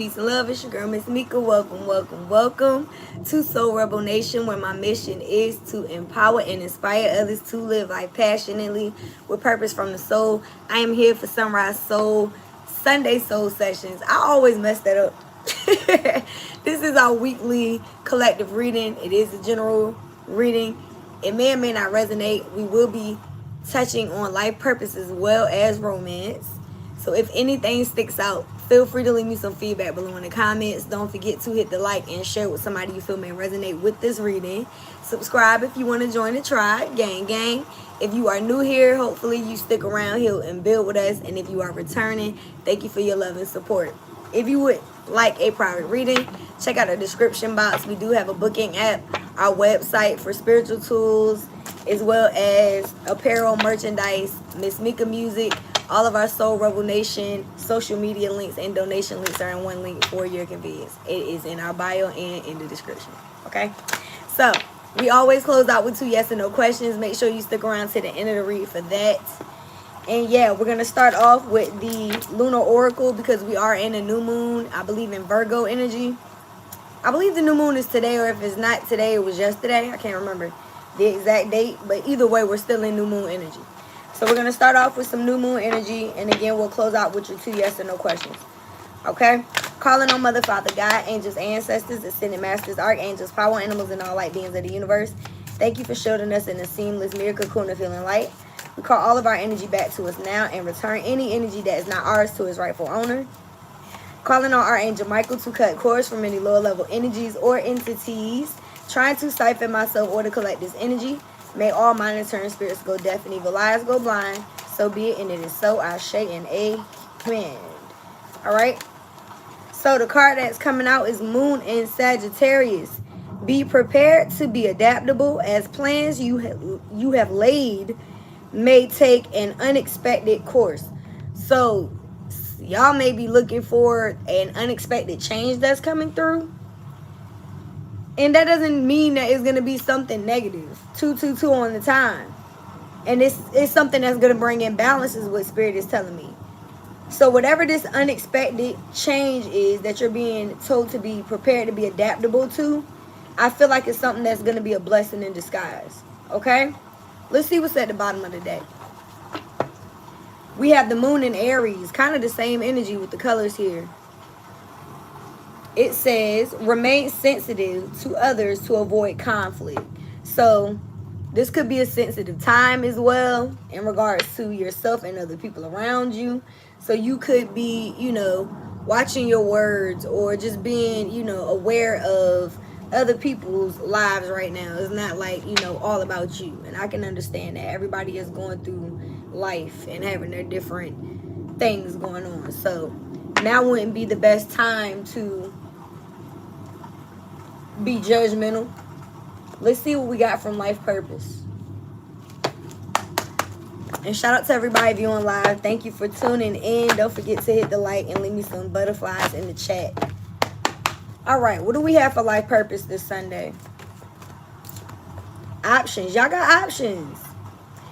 Peace and love, it's your girl, Miss Mika. Welcome to Soul Rebel Nation, where my mission is to empower and inspire others to live life passionately with purpose from the soul. I am here for Sunrise Soul, Sunday Soul Sessions. I always mess that up. This is our weekly collective reading. It is a general reading. It may or may not resonate. We will be touching on life purpose as well as romance. So if anything sticks out, feel free to leave me some feedback below in the comments. Don't forget to hit the like and share with somebody you feel may resonate with this reading. Subscribe if you want to join the tribe. Gang. If you are new here, hopefully you stick around here and build with us. And if you are returning, thank you for your love and support. If you would like a private reading, check out the description box. We do have a booking app, our website for spiritual tools, as well as apparel, merchandise, Miss Mika music. All of our Soul Rebel Nation social media links and donation links are in one link for your convenience. It is in our bio and in the description. Okay? So, we always close out with 2 yes and no questions. Make sure you stick around to the end of the read for that. And yeah, we're going to start off with the Lunar Oracle because we are in a new moon. I believe in Virgo energy. I believe the new moon is today, or if it's not today, it was yesterday. I can't remember the exact date. But either way, we're still in new moon energy. So we're going to start off with some new moon energy. And again, we'll close out with your 2 yes and no questions. Okay? Calling on Mother, Father, God, angels, ancestors, ascended masters, archangels, power animals, and all light beings of the universe. Thank you for shielding us in the seamless miracle cocoon of healing light. We call all of our energy back to us now and return any energy that is not ours to its rightful owner. Calling on Archangel Michael to cut cords from any lower level energies or entities trying to siphon myself or to collect this energy. May all monitoring spirits go deaf and evil eyes go blind. So be it, and it is so. 𝑺𝒐𝒖𝒍 and amen. Alright. So the card that's coming out is Moon in Sagittarius. Be prepared to be adaptable as plans you have laid may take an unexpected course. So y'all may be looking for an unexpected change that's coming through. And that doesn't mean that it's going to be something negative. 222 on the time. And it's something that's going to bring in balance is what Spirit is telling me. So whatever this unexpected change is that you're being told to be prepared to be adaptable to, I feel like it's something that's going to be a blessing in disguise. Okay? Let's see what's at the bottom of the deck. We have the moon in Aries. Kind of the same energy with the colors here. It says, remain sensitive to others to avoid conflict. So, this could be a sensitive time as well in regards to yourself and other people around you. So, you could be, watching your words or just being, aware of other people's lives right now. It's not like, all about you. And I can understand that everybody is going through life and having their different things going on. So now wouldn't be the best time to be judgmental. Let's see what we got from life purpose. And shout out to everybody viewing live. Thank you for tuning in. Don't forget to hit the like and leave me some butterflies in the chat. Alright, what do we have for life purpose this Sunday? Options. Y'all got options.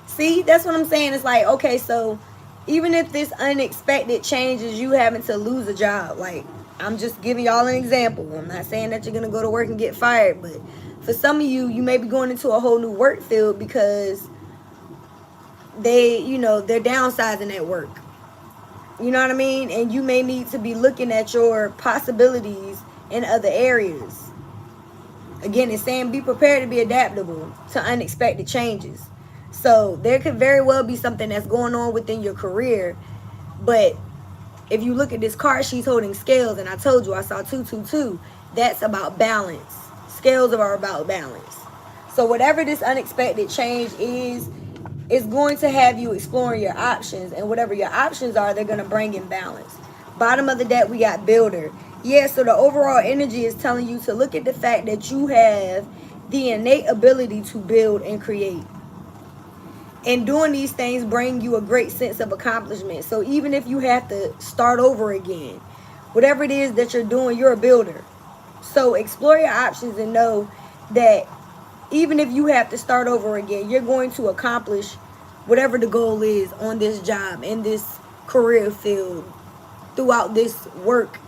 See, that's what I'm saying. It's like, okay, so even if this unexpected change is you having to lose a job, like, I'm just giving y'all an example. I'm not saying that you're going to go to work and get fired, but for some of you, you may be going into a whole new work field because they, they're downsizing at work. You know what I mean? And you may need to be looking at your possibilities in other areas. Again, it's saying be prepared to be adaptable to unexpected changes. So there could very well be something that's going on within your career. But if you look at this card, she's holding scales. And I told you I saw 222. That's about balance. Scales are about balance. So whatever this unexpected change is, it's going to have you exploring your options. And whatever your options are, they're going to bring in balance. Bottom of the deck, we got builder. Yeah, so the overall energy is telling you to look at the fact that you have the innate ability to build and create. And doing these things bring you a great sense of accomplishment. So even if you have to start over again, whatever it is that you're doing, you're a builder. So explore your options and know that even if you have to start over again, you're going to accomplish whatever the goal is on this job, in this career field, throughout this work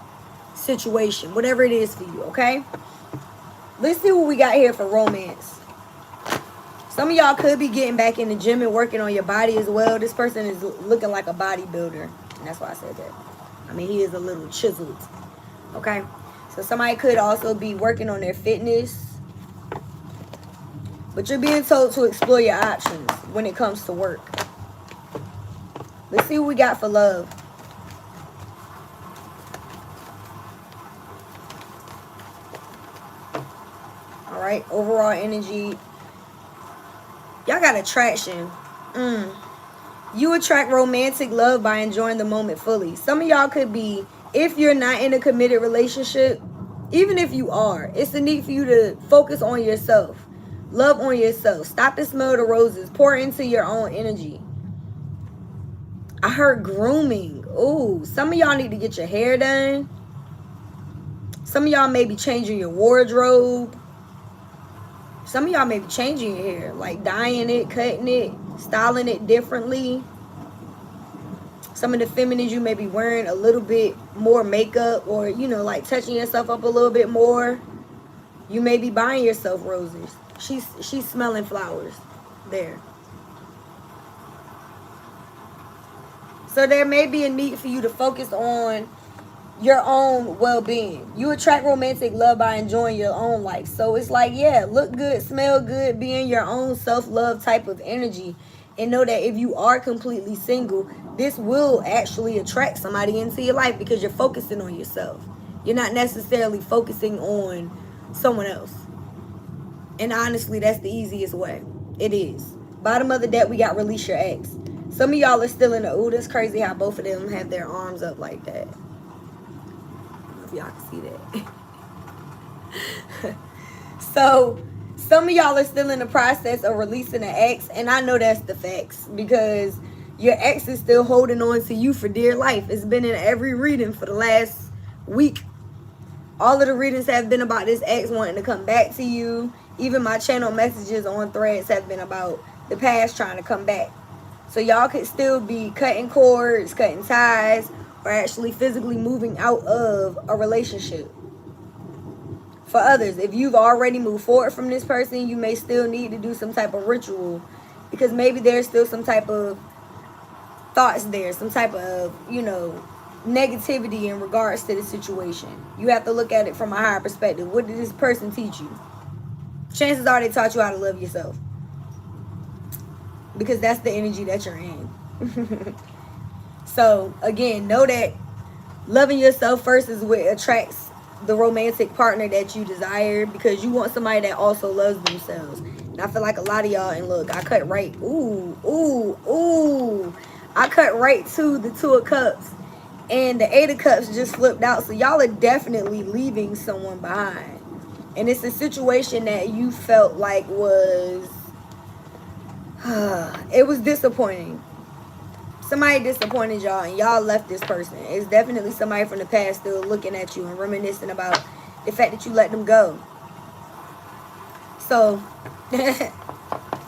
situation, whatever it is for you, okay? Let's see what we got here for romance. Some of y'all could be getting back in the gym and working on your body as well. This person is looking like a bodybuilder, and that's why I said that. I mean, he is a little chiseled, okay? So somebody could also be working on their fitness, but you're being told to explore your options when it comes to work. Let's see what we got for love. All right, overall energy. Y'all got attraction. You attract romantic love by enjoying the moment fully. Some of y'all could be, if you're not in a committed relationship, even if you are, it's a need for you to focus on yourself. Love on yourself. Stop and smell the roses. Pour into your own energy. I heard grooming. Ooh, some of y'all need to get your hair done. Some of y'all may be changing your wardrobe. Some of y'all may be changing your hair, like dyeing it, cutting it, styling it differently. Some of the feminines, you may be wearing a little bit more makeup, or, you know, like touching yourself up a little bit more. You may be buying yourself roses. She's smelling flowers there. So there may be a need for you to focus on your own well-being. You attract romantic love by enjoying your own life. So it's like, yeah, look good, smell good, be in your own self-love type of energy. And know that if you are completely single, this will actually attract somebody into your life because you're focusing on yourself. You're not necessarily focusing on someone else. And honestly, that's the easiest way. It is. Bottom of the deck, we got release your ex. Some of y'all are still in the, ooh, that's crazy how both of them have their arms up like that. If y'all can see that. So some of y'all are still in the process of releasing an ex, and I know that's the facts because your ex is still holding on to you for dear life. It's been in every reading for the last week. All of the readings have been about this ex wanting to come back to you. Even my channel messages on Threads have been about the past trying to come back. So y'all could still be cutting cords, cutting ties, or actually physically moving out of a relationship. For others, if you've already moved forward from this person, you may still need to do some type of ritual because maybe there's still some type of thoughts there, some type of, you know, negativity in regards to the situation. You have to look at it from a higher perspective. What did this person teach you? Chances are they taught you how to love yourself because that's the energy that you're in. So again, know that loving yourself first is what attracts the romantic partner that you desire, because you want somebody that also loves themselves. And I feel like a lot of y'all, and look, I cut right, I cut right to the Two of Cups, and the Eight of Cups just flipped out. So y'all are definitely leaving someone behind, and it's a situation that you felt like was it was disappointing. Somebody disappointed y'all and y'all left this person. It's definitely somebody from the past still looking at you and reminiscing about the fact that you let them go. So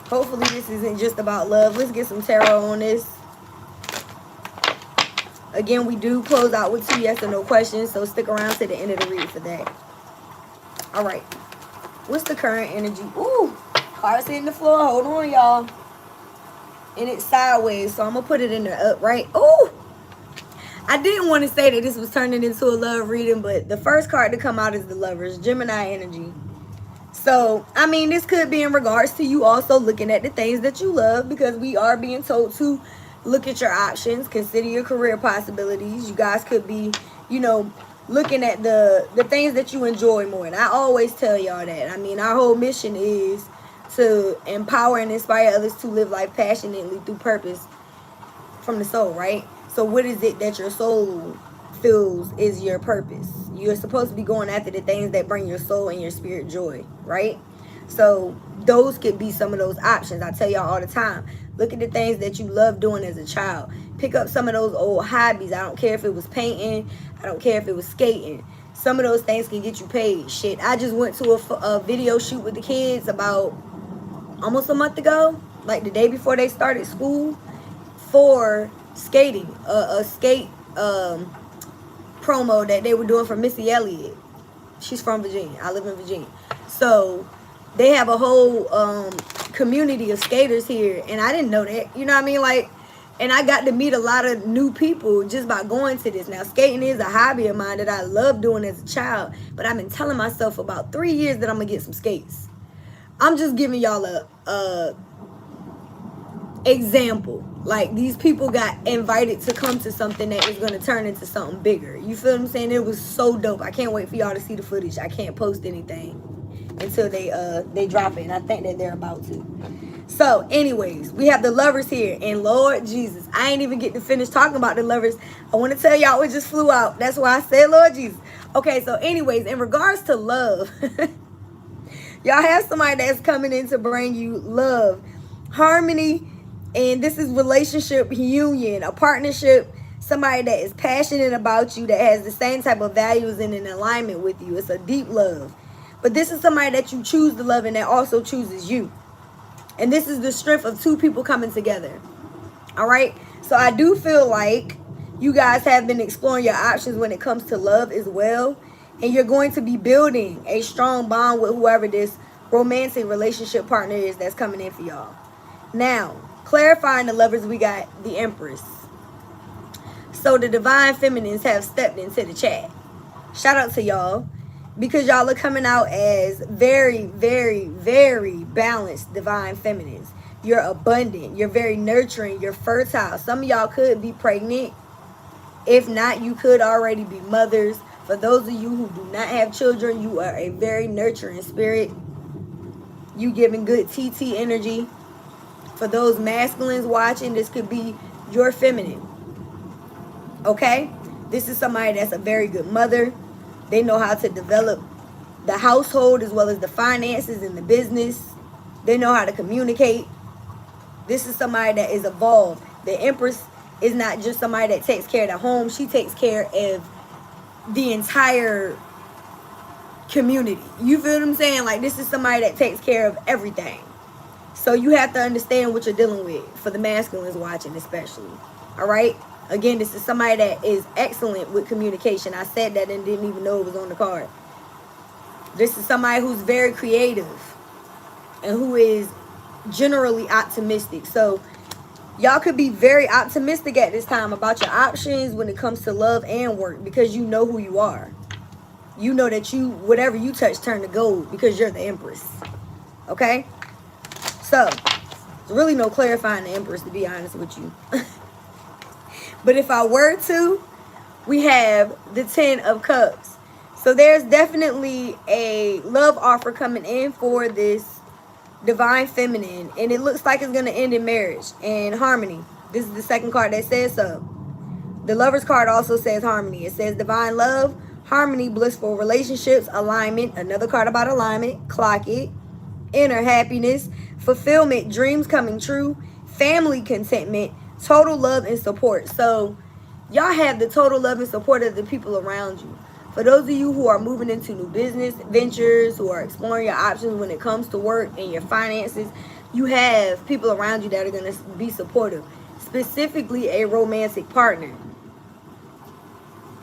hopefully this isn't just about love. Let's get some tarot on this. Again, we do close out with 2 yes or no questions, so stick around to the end of the read for that. All right, what's the current energy? Ooh, cards hitting the floor. Hold on, y'all. And it's sideways, so I'm gonna put it in the upright. Oh, I didn't want to say that this was turning into a love reading, but the first card to come out is the Lovers, Gemini energy. So I mean, this could be in regards to you also looking at the things that you love, because we are being told to look at your options, consider your career possibilities. You guys could be, you know, looking at the things that you enjoy more. And I always tell y'all that. I mean, our whole mission is to empower and inspire others to live life passionately through purpose from the soul, right? So what is it that your soul feels is your purpose? You're supposed to be going after the things that bring your soul and your spirit joy, right? So those could be some of those options. I tell y'all all the time, look at the things that you love doing as a child. Pick up some of those old hobbies. I don't care if it was painting. I don't care if it was skating. Some of those things can get you paid. Shit, I just went to a video shoot with the kids about almost a month ago, like the day before they started school, for skating, a skate promo that they were doing for Missy Elliott. She's from Virginia. I live in Virginia. So they have a whole community of skaters here, and I didn't know that. You know what I mean? Like, and I got to meet a lot of new people just by going to this. Now, skating is a hobby of mine that I love doing as a child, but I've been telling myself for about 3 years that I'm gonna get some skates. I'm just giving y'all a example. Like, these people got invited to come to something that was going to turn into something bigger. You feel what I'm saying? It was so dope. I can't wait for y'all to see the footage. I can't post anything until they drop it, and I think that they're about to. So anyways, we have the lovers here, and Lord Jesus, I ain't even get to finish talking about the lovers. I want to tell y'all it just flew out. That's why I said Lord Jesus. Okay, so anyways, in regards to love, y'all have somebody that's coming in to bring you love, harmony, and this is relationship union, a partnership, somebody that is passionate about you, that has the same type of values and in alignment with you. It's a deep love. But this is somebody that you choose to love and that also chooses you. And this is the strength of two people coming together. All right? So I do feel like you guys have been exploring your options when it comes to love as well. And you're going to be building a strong bond with whoever this romantic relationship partner is that's coming in for y'all. Now, clarifying the lovers, we got the Empress. So the divine feminines have stepped into the chat. Shout out to y'all, because y'all are coming out as very, very, very balanced divine feminines. You're abundant. You're very nurturing. You're fertile. Some of y'all could be pregnant. If not, you could already be mothers. For those of you who do not have children, you are a very nurturing spirit. You giving good TT energy. For those masculines watching, this could be your feminine. Okay? This is somebody that's a very good mother. They know how to develop the household as well as the finances and the business. They know how to communicate. This is somebody that is evolved. The Empress is not just somebody that takes care of the home. She takes care of the entire community. You feel what I'm saying? Like, this is somebody that takes care of everything. So you have to understand what you're dealing with, for the masculines watching especially. All right? Again, this is somebody that is excellent with communication. I said that and didn't even know it was on the card. This is somebody who's very creative and who is generally optimistic. So y'all could be very optimistic at this time about your options when it comes to love and work, because you know who you are. You know that you, whatever you touch turn to gold, because you're the Empress. Okay? So, there's really no clarifying the Empress, to be honest with you. But if I were to, we have the 10 of Cups. So there's definitely a love offer coming in for this divine feminine. And it looks like it's going to end in marriage and harmony. This is the second card that says so. The Lover's card also says harmony. It says divine love, harmony, blissful relationships, alignment. Another card about alignment. Clock it. Inner happiness, fulfillment, dreams coming true, family contentment, total love and support. So y'all have the total love and support of the people around you. For those of you who are moving into new business ventures, who are exploring your options when it comes to work and your finances, you have people around you that are going to be supportive, specifically a romantic partner.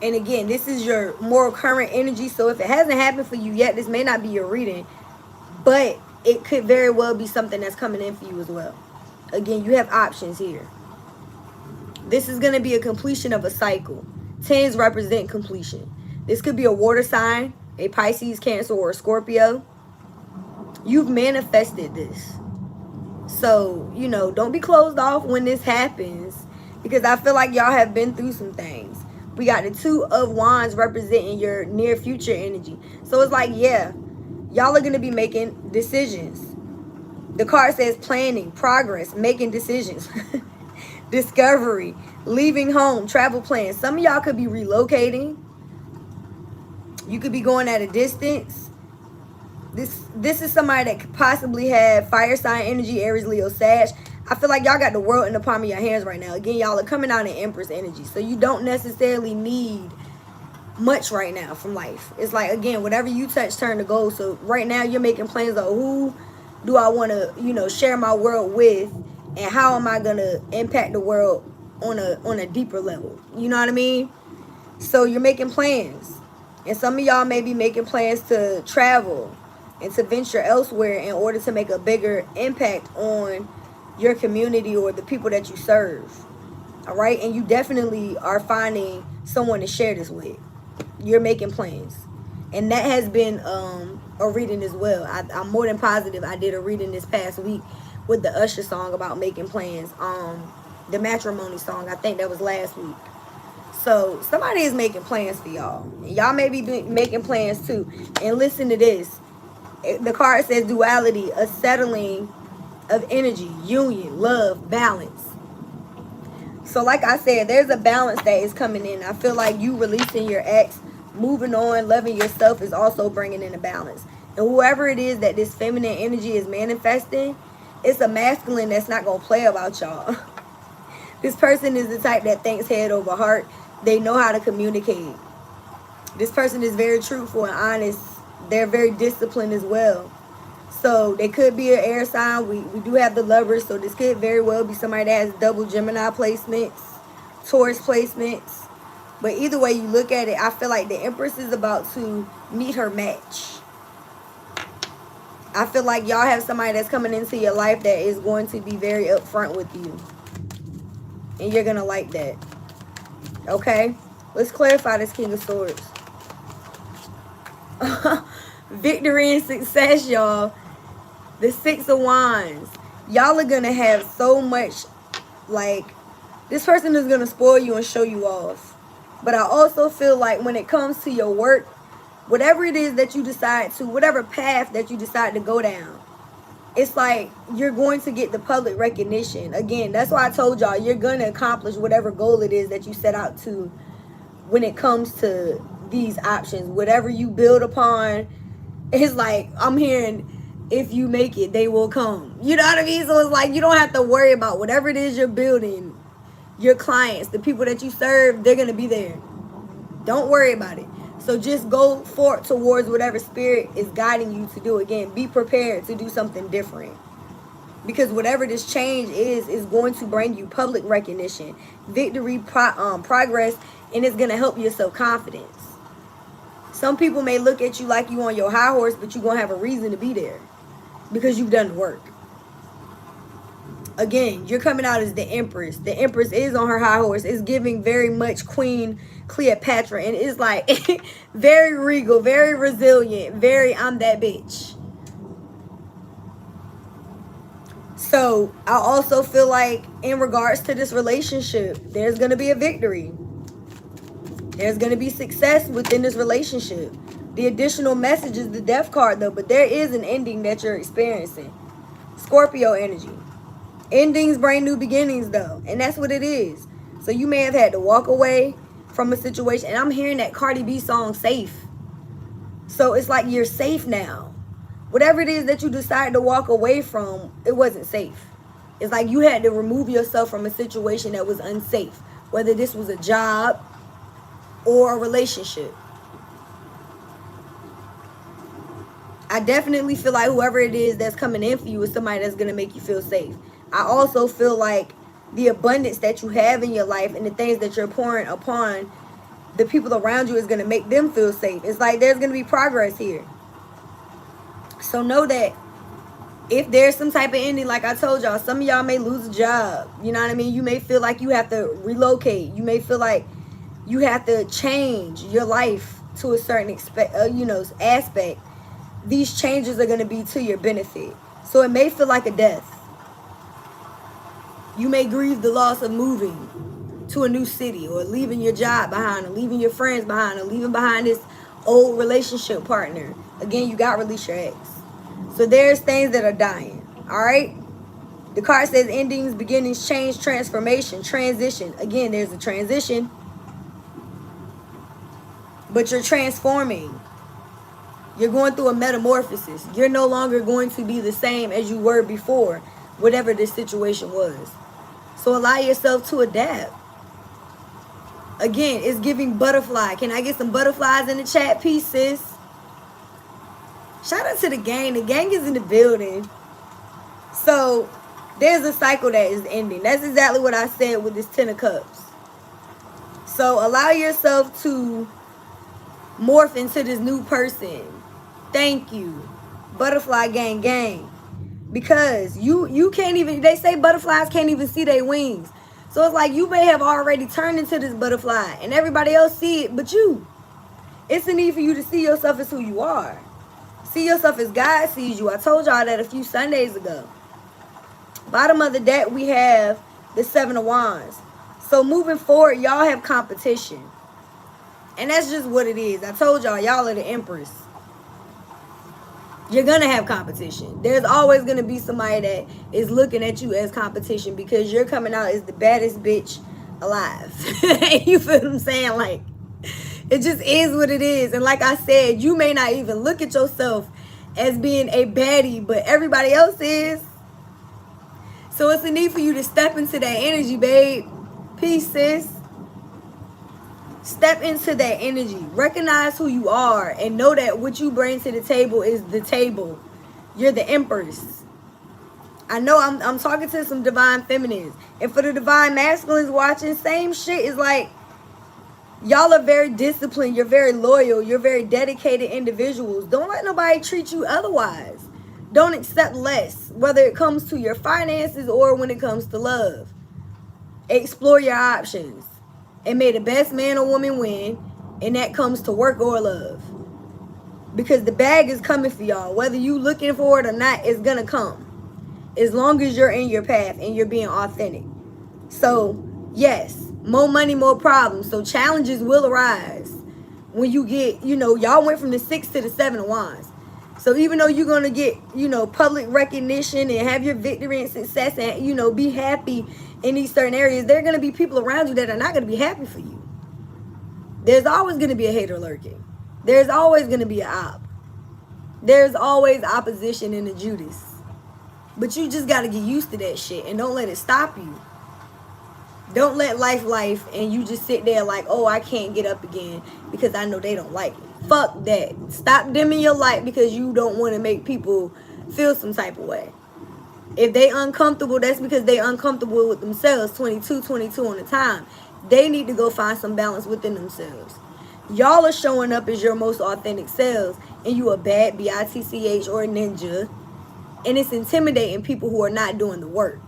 And again, this is your more current energy. So if it hasn't happened for you yet, this may not be your reading, but it could very well be something that's coming in for you as well. Again, you have options here. This is going to be a completion of a cycle. 10s represent completion. This could be a water sign, a Pisces, Cancer, or a Scorpio. You've manifested this. So, you know, don't be closed off when this happens, because I feel like y'all have been through some things. We got the 2 of Wands representing your near future energy. So it's like, yeah, y'all are going to be making decisions. The card says planning, progress, making decisions, discovery, leaving home, travel plans. Some of y'all could be relocating. You could be going at a distance. This is somebody that could possibly have fire sign energy, Aries, Leo, Sag. I feel like y'all got the world in the palm of your hands right now. Again, y'all are coming out in Empress energy. So you don't necessarily need much right now from life. It's like, again, whatever you touch turn to gold. So right now you're making plans of who do I want to, you know, share my world with, and how am I going to impact the world on a deeper level. You know what I mean? So you're making plans. And some of y'all may be making plans to travel and to venture elsewhere in order to make a bigger impact on your community or the people that you serve. All right? And you definitely are finding someone to share this with. You're making plans. And that has been a reading as well. I'm more than positive I did a reading this past week with the Usher song about making plans. The matrimony song, I think that was last week. So somebody is making plans for y'all. Y'all may be making plans too. And listen to this. The card says duality, a settling of energy, union, love, balance. So like I said, there's a balance that is coming in. I feel like you releasing your ex, moving on, loving yourself is also bringing in a balance. And whoever it is that this feminine energy is manifesting, it's a masculine that's not going to play about y'all. This person is the type that thinks head over heart. They know how to communicate. This person is very truthful and honest. They're very disciplined as well. So they could be an air sign. We do have the Lovers, so this could very well be somebody that has double Gemini placements, Taurus placements. But either way you look at it, I feel like the Empress is about to meet her match. I feel like y'all have somebody that's coming into your life that is going to be very upfront with you. And you're going to like that. Okay? Let's clarify this King of Swords. Victory and success, y'all. The Six of Wands. Y'all are going to have so much, like, this person is going to spoil you and show you off. But I also feel like when it comes to your work, whatever it is that you decide to, whatever path that you decide to go down, it's like you're going to get the public recognition. Again, that's why I told y'all you're going to accomplish whatever goal it is that you set out to when it comes to these options. Whatever you build upon, it's like I'm hearing, if you make it, they will come. You know what I mean? So it's like you don't have to worry about whatever it is you're building. Your clients, the people that you serve, they're going to be there. Don't worry about it. So just go forward towards whatever spirit is guiding you to do. Again, be prepared to do something different. Because whatever this change is going to bring you public recognition, victory, progress, and it's going to help your self-confidence. Some people may look at you like you on your high horse, but you're going to have a reason to be there because you've done the work. Again, you're coming out as the Empress. The Empress is on her high horse. It's giving very much Queen Cleopatra. And it's like very regal, very resilient, very I'm that bitch. So I also feel like in regards to this relationship, there's going to be a victory. There's going to be success within this relationship. The additional message is the Death card though. But there is an ending that you're experiencing. Scorpio energy. Endings bring new beginnings though. And that's what it is. So you may have had to walk away from a situation. And I'm hearing that Cardi B song, Safe. So it's like you're safe now. Whatever it is that you decide to walk away from, it wasn't safe. It's like you had to remove yourself from a situation that was unsafe. Whether this was a job or a relationship. I definitely feel like whoever it is that's coming in for you is somebody that's going to make you feel safe. I also feel like the abundance that you have in your life and the things that you're pouring upon the people around you is going to make them feel safe. It's like there's going to be progress here. So know that if there's some type of ending, like I told y'all, some of y'all may lose a job. You know what I mean? You may feel like you have to relocate. You may feel like you have to change your life to a certain aspect. These changes are going to be to your benefit. So it may feel like a death. You may grieve the loss of moving to a new city or leaving your job behind or leaving your friends behind or leaving behind this old relationship partner. Again, you got to release your ex. So there's things that are dying. All right. The card says endings, beginnings, change, transformation, transition. Again, there's a transition. But you're transforming. You're going through a metamorphosis. You're no longer going to be the same as you were before, whatever this situation was. So allow yourself to adapt. Again, it's giving butterfly. Can I get some butterflies in the chat piece, sis? Shout out to the gang. The gang is in the building. So there's a cycle that is ending. That's exactly what I said with this 10 of Cups. So allow yourself to morph into this new person. Thank you. Butterfly gang gang. Because you can't even, they say butterflies can't even see their wings. So it's like you may have already turned into this butterfly and everybody else see it but you. It's a need for you to see yourself as who you are. See yourself as God sees you. I told y'all that a few Sundays ago. Bottom of the deck, we have the 7 of Wands. So moving forward, y'all have competition. And that's just what it is. I told y'all, y'all are the Empress. You're going to have competition. There's always going to be somebody that is looking at you as competition because you're coming out as the baddest bitch alive. You feel what I'm saying? Like, it just is what it is. And like I said, you may not even look at yourself as being a baddie, but everybody else is. So it's a need for you to step into that energy, babe. Peace, sis. Step into that energy. Recognize who you are and know that what you bring to the table is the table. You're the Empress. I know I'm talking to some divine feminines. And for the divine masculines watching, same shit. Is like, y'all are very disciplined. You're very loyal. You're very dedicated individuals. Don't let nobody treat you otherwise. Don't accept less, whether it comes to your finances or when it comes to love. Explore your options. And may the best man or woman win. And that comes to work or love. Because the bag is coming for y'all. Whether you looking for it or not, it's going to come. As long as you're in your path and you're being authentic. So, yes, more money, more problems. So challenges will arise when you get, y'all went from the 6 to the 7 of Wands. So even though you're going to get, public recognition and have your victory and success and, be happy in these certain areas, there are going to be people around you that are not going to be happy for you. There's always going to be a hater lurking. There's always going to be an op. There's always opposition in the Judas. But you just got to get used to that shit and don't let it stop you. Don't let life and you just sit there like, oh, I can't get up again because I know they don't like it. Fuck that. Stop dimming your light because you don't want to make people feel some type of way. If they uncomfortable, that's because they uncomfortable with themselves. 22 on the time. They need to go find some balance within themselves. Y'all are showing up as your most authentic selves and you a bad bitch or a ninja. And it's intimidating people who are not doing the work.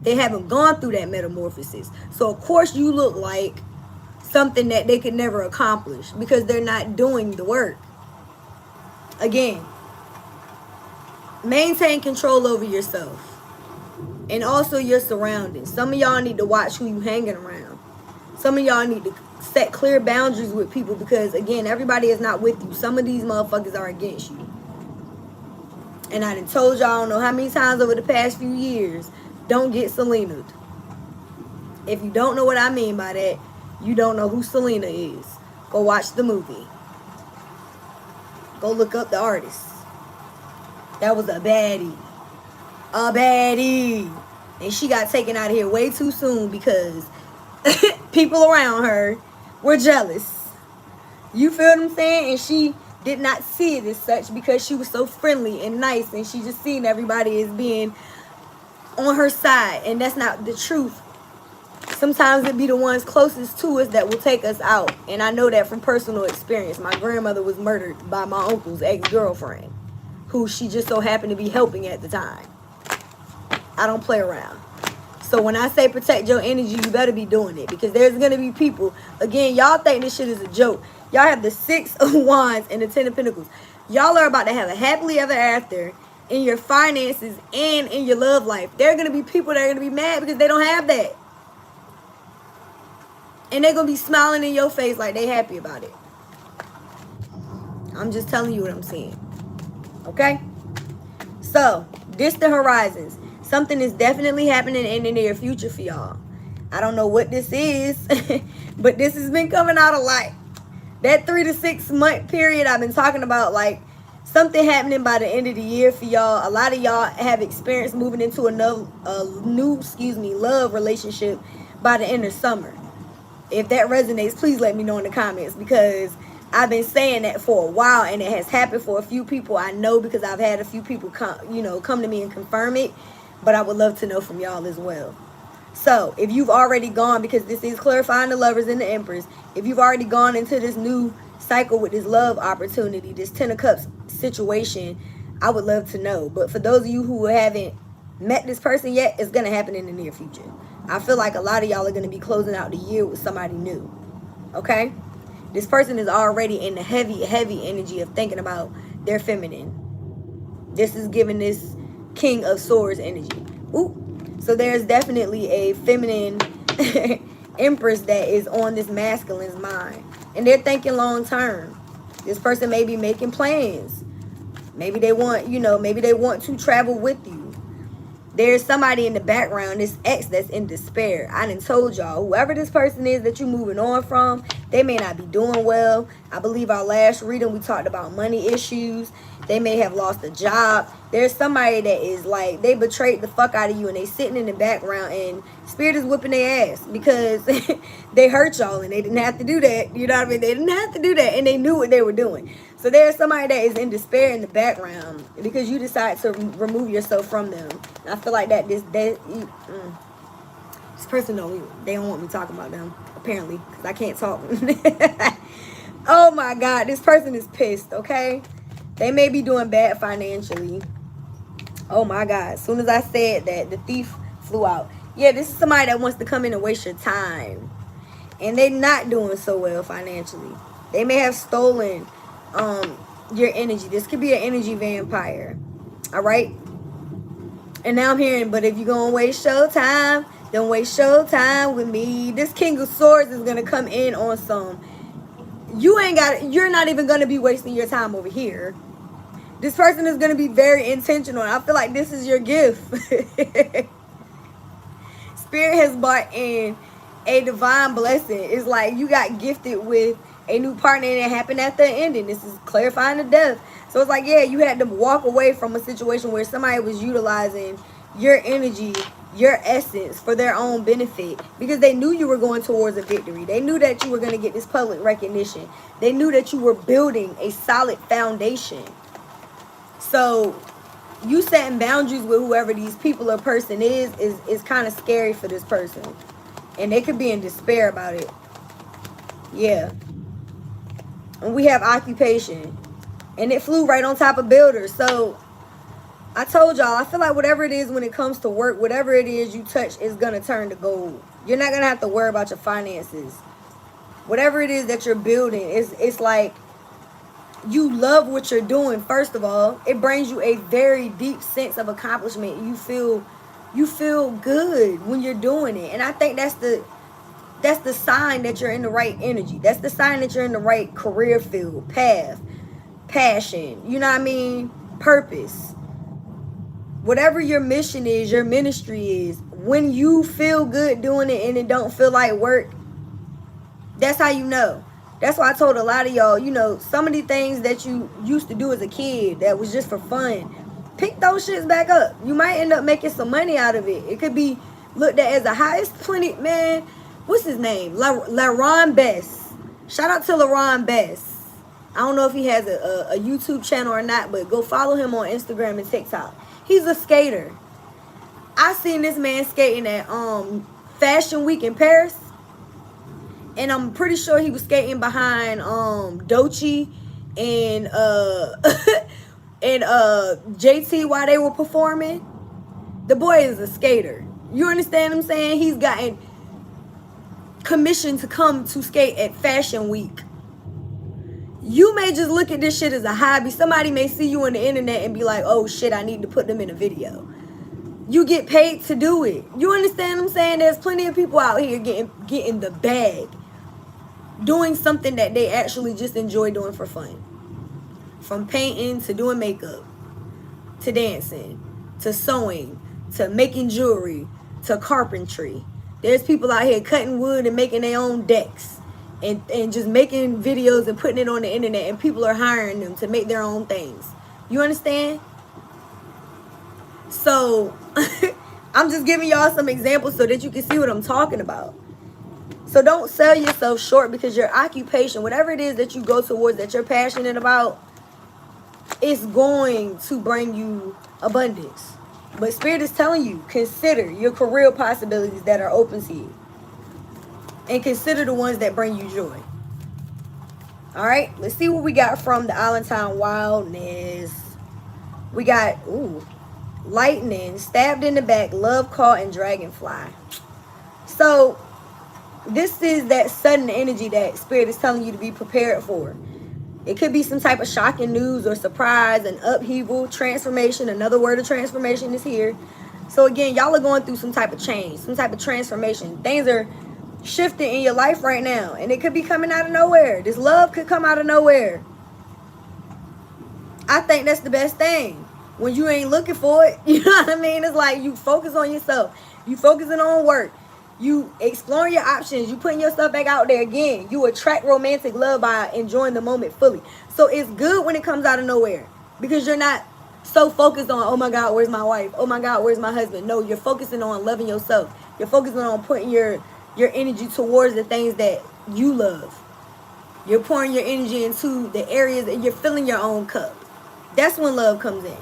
They haven't gone through that metamorphosis. So, of course, you look like something that they could never accomplish because they're not doing the work. Again, maintain control over yourself and also your surroundings. Some of y'all need to watch who you hanging around. Some of y'all need to set clear boundaries with people because, again, everybody is not with you. Some of these motherfuckers are against you. And I done told y'all, I don't know how many times over the past few years, don't get Selena. If you don't know what I mean by that, you don't know who Selena is. Go watch the movie. Go look up the artist. That was a baddie. A baddie. And she got taken out of here way too soon because people around her were jealous. You feel what I'm saying? And she did not see it as such because she was so friendly and nice and she just seen everybody as being on her side, and that's not the truth. Sometimes it be the ones closest to us that will take us out, and I know that from personal experience. My grandmother was murdered by my uncle's ex-girlfriend, who she just so happened to be helping at the time. I don't play around. So when I say protect your energy, you better be doing it because there's going to be people, again, y'all think this shit is a joke. Y'all have the 6 of Wands and the 10 of Pentacles. Y'all are about to have a happily ever after in your finances and in your love life. There are going to be people that are going to be mad because they don't have that. And they're going to be smiling in your face like they happy about it. I'm just telling you what I'm seeing. Okay? So, distant horizons. Something is definitely happening in the near future for y'all. I don't know what this is, but this has been coming out a lot. That 3 to 6 month period I've been talking about, like, something happening by the end of the year for y'all. A lot of y'all have experienced moving into a new love relationship by the end of summer. If that resonates, please let me know in the comments because I've been saying that for a while and it has happened for a few people I know because I've had a few people come to me and confirm it. But I would love to know from y'all as well. So if you've already gone, because this is clarifying the Lovers and the Empress, if you've already gone into this new cycle with this love opportunity, this Ten of Cups situation, I would love to know. But for those of you who haven't met this person yet, it's going to happen in the near future. I feel like a lot of y'all are going to be closing out the year with somebody new. Okay? This person is already in the heavy energy of thinking about their feminine. This is giving this King of Swords energy. Ooh. So there's definitely a feminine Empress that is on this masculine's mind. And they're thinking long term. This person may be making plans. Maybe they want, maybe they want to travel with you. There's somebody in the background, this ex that's in despair. I done told y'all, whoever this person is that you're moving on from, they may not be doing well. I believe our last reading, we talked about money issues. They may have lost a job. There's somebody that is like, they betrayed the fuck out of you and they sitting in the background and Spirit is whipping their ass because they hurt y'all and they didn't have to do that. You know what I mean? They didn't have to do that and they knew what they were doing. So there's somebody that is in despair in the background because you decide to remove yourself from them. And I feel like this person they don't want me talking about them, apparently, because I can't talk. Oh my God, this person is pissed, okay? They may be doing bad financially. Oh my God, as soon as I said that, the thief flew out. Yeah, this is somebody that wants to come in and waste your time. And they're not doing so well financially. They may have stolen your energy. This could be an energy vampire. All right. And now I'm hearing, but if you're gonna waste your time, then waste your time with me. This King of Swords is gonna come in on some, you're not even gonna be wasting your time over here. This person is gonna be very intentional. I feel like this is your gift. Spirit has brought in a divine blessing. It's like you got gifted with a new partner and it happened at the ending. This is clarifying the death. So it's like, yeah, you had to walk away from a situation where somebody was utilizing your energy, your essence for their own benefit because they knew you were going towards a victory. They knew that you were going to get this public recognition. They knew that you were building a solid foundation. So you setting boundaries with whoever these people or person is kind of scary for this person. And they could be in despair about it. Yeah. And we have occupation. And it flew right on top of builders. So I told y'all, I feel like whatever it is when it comes to work, whatever it is you touch is going to turn to gold. You're not going to have to worry about your finances. Whatever it is that you're building, it's like you love what you're doing. First of all, it brings you a very deep sense of accomplishment. You feel good when you're doing it. And I think that's the sign that you're in the right energy. That's the sign that you're in the right career field, path, passion, you know what I mean? Purpose. Whatever your mission is, your ministry is, when you feel good doing it and it don't feel like work, that's how you know. That's why I told a lot of y'all, some of the things that you used to do as a kid that was just for fun, pick those shits back up. You might end up making some money out of it. It could be looked at as a highest plenty, man. What's his name? LaRon Best. Shout out to LaRon Best. I don't know if he has a YouTube channel or not, but go follow him on Instagram and TikTok. He's a skater. I seen this man skating at Fashion Week in Paris. And I'm pretty sure he was skating behind Doechii and and JT while they were performing. The boy is a skater. You understand what I'm saying? He's gotten commissioned to come to skate at Fashion Week. You may just look at this shit as a hobby. Somebody may see you on the internet and be like, oh shit, I need to put them in a video. You get paid to do it. You understand what I'm saying? There's plenty of people out here getting the bag, doing something that they actually just enjoy doing for fun. From painting to doing makeup, to dancing, to sewing, to making jewelry, to carpentry. There's people out here cutting wood and making their own decks and just making videos and putting it on the internet, and people are hiring them to make their own things. You understand? So I'm just giving y'all some examples so that you can see what I'm talking about. So don't sell yourself short because your occupation, whatever it is that you go towards that you're passionate about, it's going to bring you abundance. But Spirit is telling you, consider your career possibilities that are open to you. And consider the ones that bring you joy. All right, let's see what we got from the Allentown Wildness. We got, lightning, stabbed in the back, love caught, and dragonfly. So this is that sudden energy that Spirit is telling you to be prepared for. It could be some type of shocking news or surprise, an upheaval, transformation. Another word of transformation is here. So again, y'all are going through some type of change, some type of transformation. Things are shifting in your life right now, and it could be coming out of nowhere. This love could come out of nowhere. I think that's the best thing. When you ain't looking for it, you know what I mean? It's like you focus on yourself. You focusing on work. You exploring your options. You putting yourself back out there again. You attract romantic love by enjoying the moment fully. So it's good when it comes out of nowhere, because you're not so focused on, oh my God, where's my wife? Oh my God, where's my husband? No, you're focusing on loving yourself. You're focusing on putting your energy towards the things that you love. You're pouring your energy into the areas that you're filling your own cup. That's when love comes in.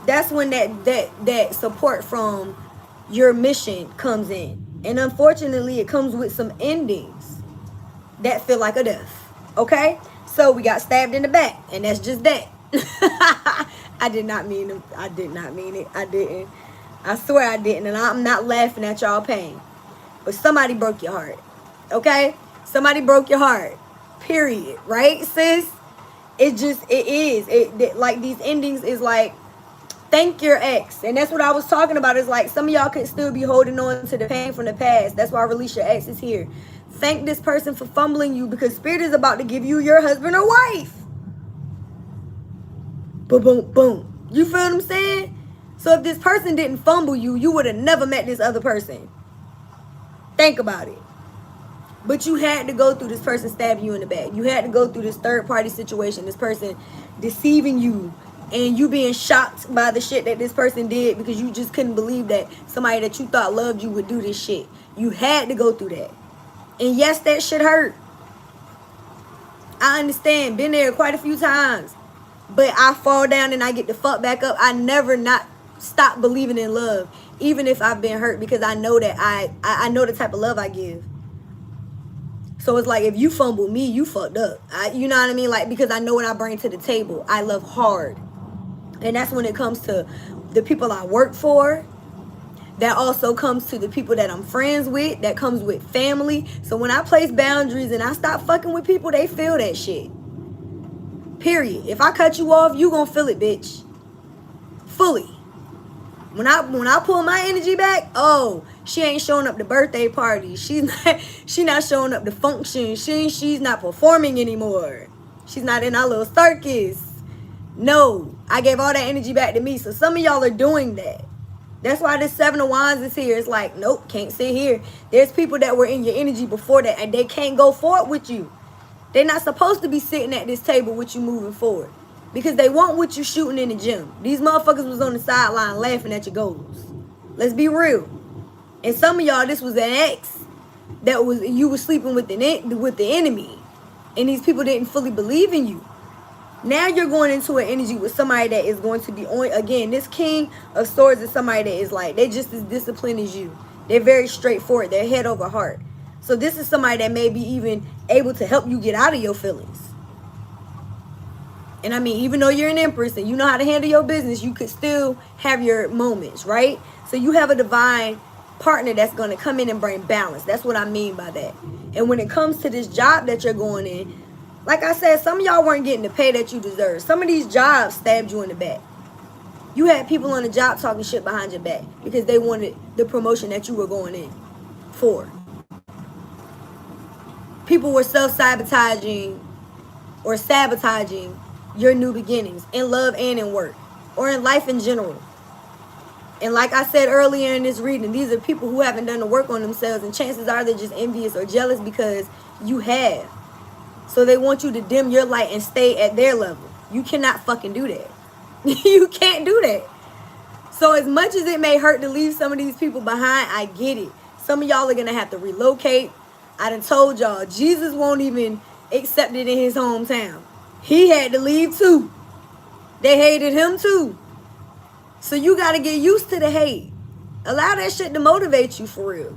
That's when that support from your mission comes in. And unfortunately, it comes with some endings that feel like a death. Okay? So we got stabbed in the back, and that's just that. I did not mean it. I did not mean it. I didn't. I swear I didn't. And I'm not laughing at y'all pain. But somebody broke your heart. Okay? Somebody broke your heart. Period. Right, sis? It is. Like, these endings is like, thank your ex. And that's what I was talking about. It's like some of y'all could still be holding on to the pain from the past. That's why Release Your Ex is here. Thank this person for fumbling you, because Spirit is about to give you your husband or wife. Boom, boom, boom. You feel what I'm saying? So if this person didn't fumble you, you would have never met this other person. Think about it. But you had to go through this person stabbing you in the back. You had to go through this third party situation. This person deceiving you. And you being shocked by the shit that this person did, because you just couldn't believe that somebody that you thought loved you would do this shit. You had to go through that. And yes, that shit hurt. I understand. Been there quite a few times. But I fall down and I get the fuck back up. I never not stop believing in love, even if I've been hurt, because I know that I know the type of love I give. So it's like, if you fumble me, you fucked up. You know what I mean? Like, because I know what I bring to the table. I love hard. And that's when it comes to the people I work for. That also comes to the people that I'm friends with. That comes with family. So when I place boundaries and I stop fucking with people, they feel that shit. Period. If I cut you off, you gonna feel it, bitch. Fully. When I pull my energy back, oh, she ain't showing up to birthday parties. She not showing up to functions. She's not performing anymore. She's not in our little circus. No, I gave all that energy back to me. So some of y'all are doing that. That's why this 7 of Wands is here. It's like, nope, can't sit here. There's people that were in your energy before that, and they can't go forward with you. They're not supposed to be sitting at this table with you moving forward, because they want what you shooting in the gym. These motherfuckers was on the sideline laughing at your goals. Let's be real. And some of y'all, this was an ex that was, you were sleeping with the enemy, and these people didn't fully believe in you. Now you're going into an energy with somebody that is going to be on, again, this King of Swords is somebody that is like, they just as disciplined as you. They're very straightforward. They're head over heart. So this is somebody that may be even able to help you get out of your feelings. And I mean, even though you're an Empress and you know how to handle your business, you could still have your moments, right? So you have a divine partner that's going to come in and bring balance. That's what I mean by that. And when it comes to this job that you're going in, like I said, some of y'all weren't getting the pay that you deserve. Some of these jobs stabbed you in the back. You had people on the job talking shit behind your back because they wanted the promotion that you were going in for. People were self-sabotaging or sabotaging your new beginnings in love and in work or in life in general. And like I said earlier in this reading, these are people who haven't done the work on themselves, and chances are they're just envious or jealous because you have. So they want you to dim your light and stay at their level. You cannot fucking do that. You can't do that. So as much as it may hurt to leave some of these people behind, I get it. Some of y'all are going to have to relocate. I done told y'all, Jesus won't even accept it in his hometown. He had to leave too. They hated him too. So you got to get used to the hate. Allow that shit to motivate you for real.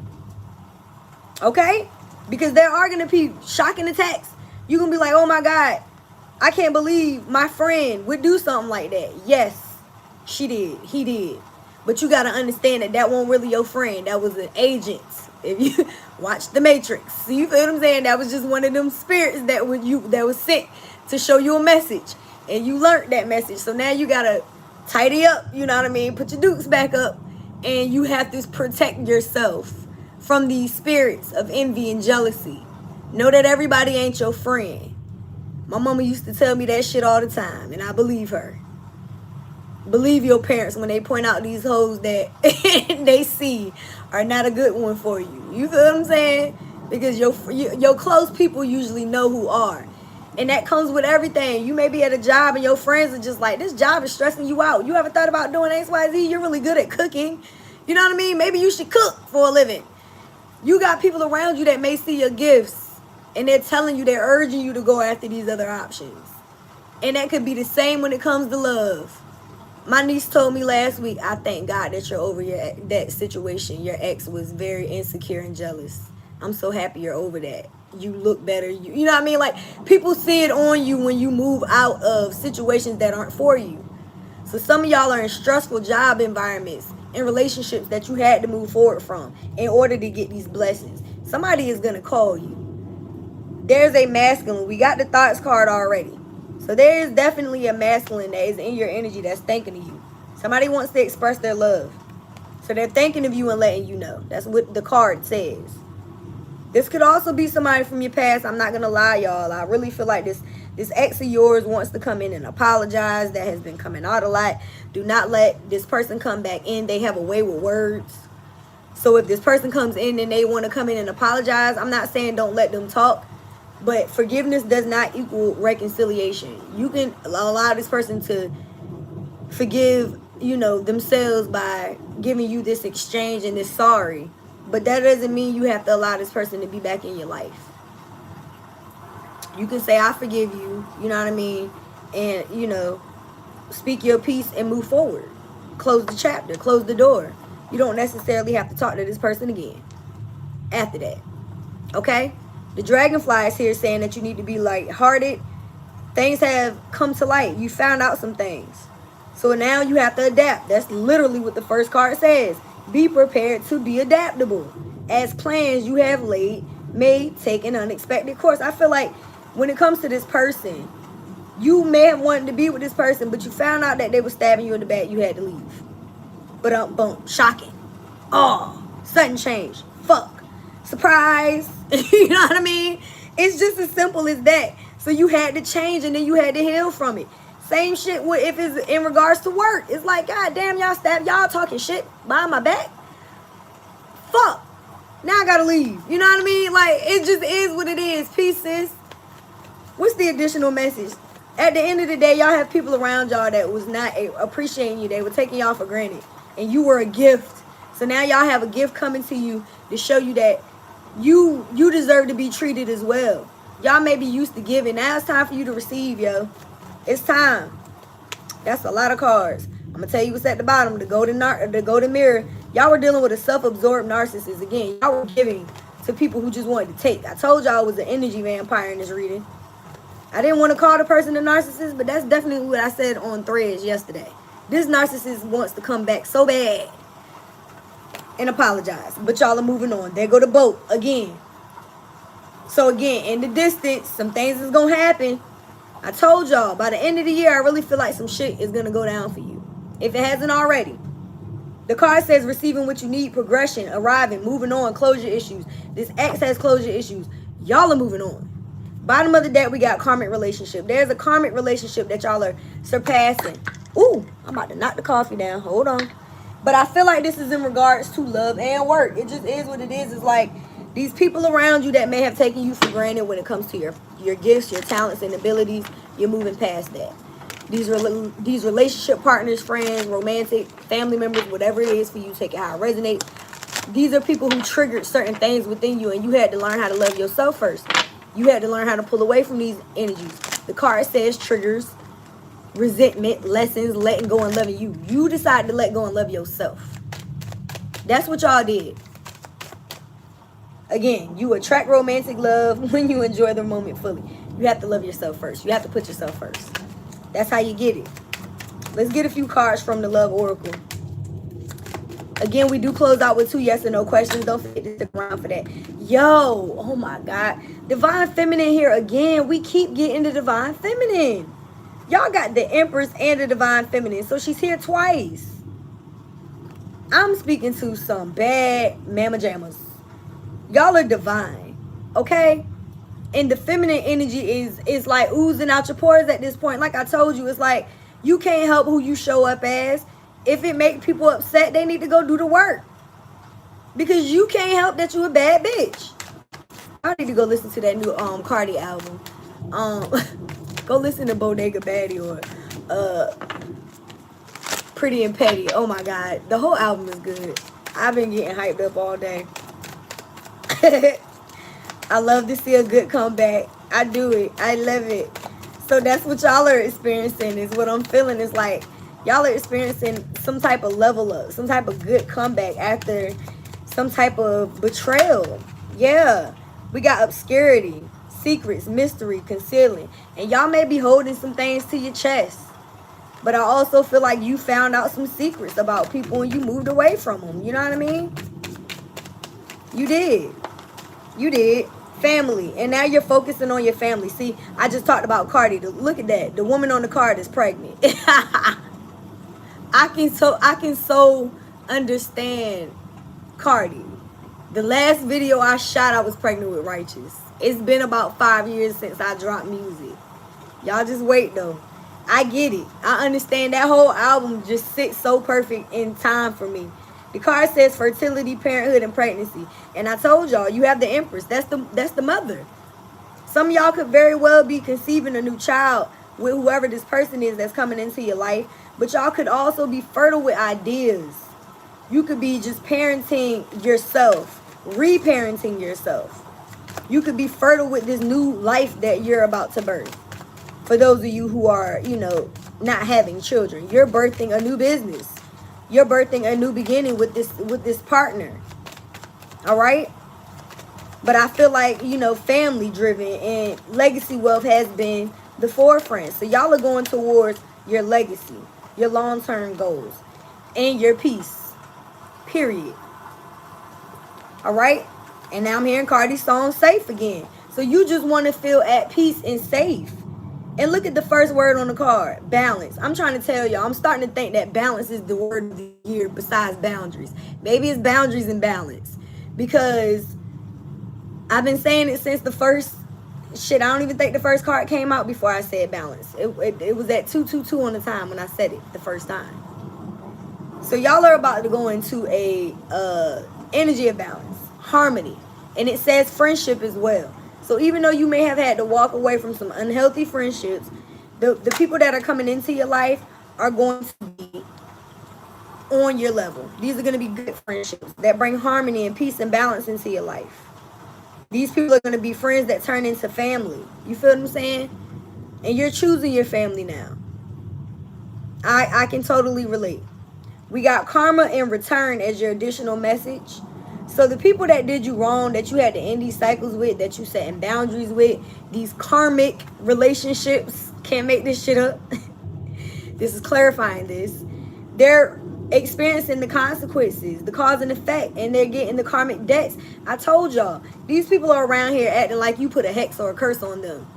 Okay? Because there are going to be shocking attacks. You're going to be like, oh my God, I can't believe my friend would do something like that. Yes, she did. He did. But you got to understand that that wasn't really your friend. That was an agent. If you watch The Matrix, you feel what I'm saying? That was just one of them spirits that was sent to show you a message. And you learned that message. So now you got to tidy up, you know what I mean? Put your dukes back up. And you have to protect yourself from these spirits of envy and jealousy. Know that everybody ain't your friend. My mama used to tell me that shit all the time, and I believe her. Believe your parents when they point out these hoes that they see are not a good one for you. You feel what I'm saying? Because your close people usually know who are. And that comes with everything. You may be at a job and your friends are just like, this job is stressing you out. You ever thought about doing XYZ? You're really good at cooking. You know what I mean? Maybe you should cook for a living. You got people around you that may see your gifts and they're telling you, they're urging you to go after these other options. And that could be the same when it comes to love. My niece told me last week, I thank God that you're over that situation. Your ex was very insecure and jealous. I'm so happy you're over that. You look better. You know what I mean? Like, people see it on you when you move out of situations that aren't for you. So some of y'all are in stressful job environments and relationships that you had to move forward from in order to get these blessings. Somebody is going to call you. There's a masculine. We got the thoughts card already. So there is definitely a masculine that is in your energy that's thinking of you. Somebody wants to express their love. So they're thinking of you and letting you know. That's what the card says. This could also be somebody from your past. I'm not going to lie, y'all. I really feel like this ex of yours wants to come in and apologize. That has been coming out a lot. Do not let this person come back in. They have a way with words. So if this person comes in and they want to come in and apologize, I'm not saying don't let them talk. But forgiveness does not equal reconciliation. You can allow this person to forgive, themselves by giving you this exchange and this sorry. But that doesn't mean you have to allow this person to be back in your life. You can say, I forgive you, you know what I mean? And, speak your piece and move forward. Close the chapter, close the door. You don't necessarily have to talk to this person again after that. Okay? The dragonfly is here saying that you need to be lighthearted. Things have come to light. You found out some things. So now you have to adapt. That's literally what the first card says. Be prepared to be adaptable. As plans you have laid may take an unexpected course. I feel like when it comes to this person, you may have wanted to be with this person, but you found out that they were stabbing you in the back. You had to leave. But boom, shocking. Oh, sudden change. Fuck. Surprise. You know what I mean? It's just as simple as that. So you had to change and then you had to heal from it. Same shit if it's in regards to work. It's like, God damn, y'all stab, y'all talking shit behind my back. Fuck. Now I gotta leave. You know what I mean? Like, it just is what it is. Peace, sis. What's the additional message? At the end of the day, y'all have people around y'all that was not appreciating you. They were taking y'all for granted. And you were a gift. So now y'all have a gift coming to you to show you that you deserve to be treated as well. Y'all may be used to giving. Now it's time for you to receive, yo. It's time. That's a lot of cards. I'm going to tell you what's at the bottom. The golden mirror. Y'all were dealing with a self-absorbed narcissist. Again, y'all were giving to people who just wanted to take. I told y'all I was an energy vampire in this reading. I didn't want to call the person a narcissist, but that's definitely what I said on Threads yesterday. This narcissist wants to come back so bad and apologize. But y'all are moving on. There go the boat again. So again, in the distance, some things is going to happen. I told y'all, by the end of the year, I really feel like some shit is going to go down for you. If it hasn't already. The card says receiving what you need, progression, arriving, moving on, closure issues. This ex has closure issues. Y'all are moving on. Bottom of the deck, we got karmic relationship. There's a karmic relationship that y'all are surpassing. Ooh, I'm about to knock the coffee down. Hold on. But I feel like this is in regards to love and work. It just is what it is. It's like these people around you that may have taken you for granted when it comes to your gifts, your talents, and abilities, you're moving past that. These relationship partners, friends, romantic, family members, whatever it is for you, take it how it resonates. These are people who triggered certain things within you, and you had to learn how to love yourself first. You had to learn how to pull away from these energies. The card says triggers. resentment, lessons, letting go and loving you. You decided to let go and love yourself. That's what y'all did. Again, you attract romantic love when you enjoy the moment fully. You have to love yourself first. You have to put yourself first. That's how you get it. Let's get a few cards from the Love Oracle. Again, we do close out with 2 yes or no questions. Don't forget to stick around for that. Yo, oh my God. Divine Feminine here again. We keep getting the Divine Feminine. Y'all got the Empress and the Divine Feminine. So she's here twice. I'm speaking to some bad mama jammas. Y'all are divine, okay? And the feminine energy is like oozing out your pores at this point. Like I told you, it's like you can't help who you show up as. If it makes people upset, they need to go do the work. Because you can't help that you a bad bitch. I need to go listen to that new Cardi album. Go listen to Bodega Baddie or Pretty and Petty. Oh my God. The whole album is good. I've been getting hyped up all day. I love to see a good comeback. I do it. I love it. So that's what y'all are experiencing, is what I'm feeling. Is like y'all are experiencing some type of level up, some type of good comeback after some type of betrayal. Yeah. We got obscurity, secrets, mystery, concealing. And y'all may be holding some things to your chest. But I also feel like you found out some secrets about people and you moved away from them. You know what I mean? You did. You did. Family. And now you're focusing on your family. See, I just talked about Cardi. Look at that. The woman on the card is pregnant. I can so understand Cardi. The last video I shot, I was pregnant with Righteous. It's been about 5 years since I dropped music. Y'all just wait though. I get it. I understand. That whole album just sits so perfect in time for me. The card says fertility, parenthood, and pregnancy. And I told y'all, you have the Empress. That's the mother. Some of y'all could very well be conceiving a new child with whoever this person is that's coming into your life. But y'all could also be fertile with ideas. You could be just parenting yourself, reparenting yourself. You could be fertile with this new life that you're about to birth. For those of you who are, you know, not having children, you're birthing a new business. You're birthing a new beginning with this partner. All right? But I feel like, you know, family driven and legacy wealth has been the forefront. So y'all are going towards your legacy, your long-term goals, and your peace. Period. All right? And now I'm hearing Cardi's song Safe again. So you just want to feel at peace and safe. And look at the first word on the card, balance. I'm trying to tell y'all, I'm starting to think that balance is the word of the year besides boundaries. Maybe it's boundaries and balance. Because I've been saying it since the first, I don't even think the first card came out before I said balance. It was at 222 on the time when I said it the first time. So y'all are about to go into a energy of balance, harmony. And it says friendship as well. So even though you may have had to walk away from some unhealthy friendships, the people that are coming into your life are going to be on your level. These are going to be good friendships that bring harmony and peace and balance into your life. These people are going to be friends that turn into family. You feel what I'm saying? And you're choosing your family now. I can totally relate. We got karma in return as your additional message. So the people that did you wrong, that you had to end these cycles with, that you set in boundaries with, these karmic relationships, can't make this shit up. This is clarifying this. They're experiencing the consequences, the cause and effect, and they're getting the karmic debts. I told y'all, these people are around here acting like you put a hex or a curse on them.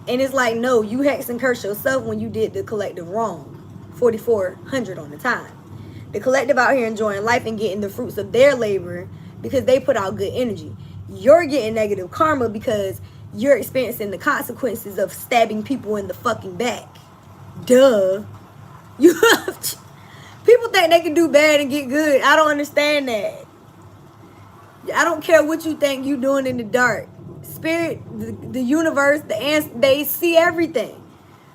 And it's like, no, you hex and curse yourself when you did the collective wrong. 4,400 on the time. The collective out here enjoying life and getting the fruits of their labor because they put out good energy. You're getting negative karma because you're experiencing the consequences of stabbing people in the fucking back. Duh. You have to, people think they can do bad and get good. I don't understand that. I don't care what you think you're doing in the dark. Spirit, the universe, the ants, they see everything.